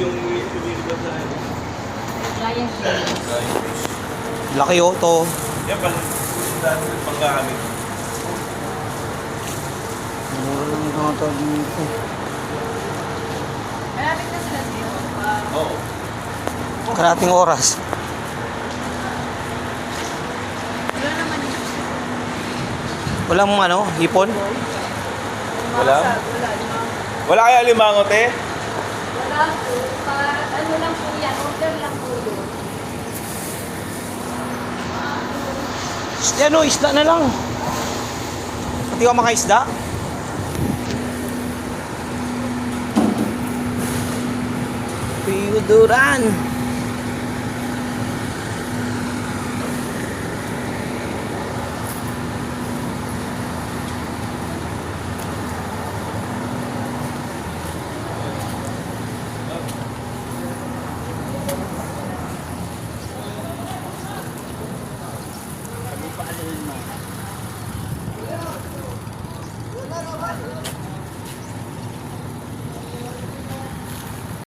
yung pinili sa Giant fish. Laki oh to. yan pala. Panggamit. Mura lang yung ata dito. Malapit na sila dito. Oo. Karating oras. Wala naman yung Walang ano, hipon. Wala? Wala kaya limangot eh? Wala po. Ano lang po yan. Order lang po yun. Ano, isda na lang. Pati ka makaisda. Piyuduran.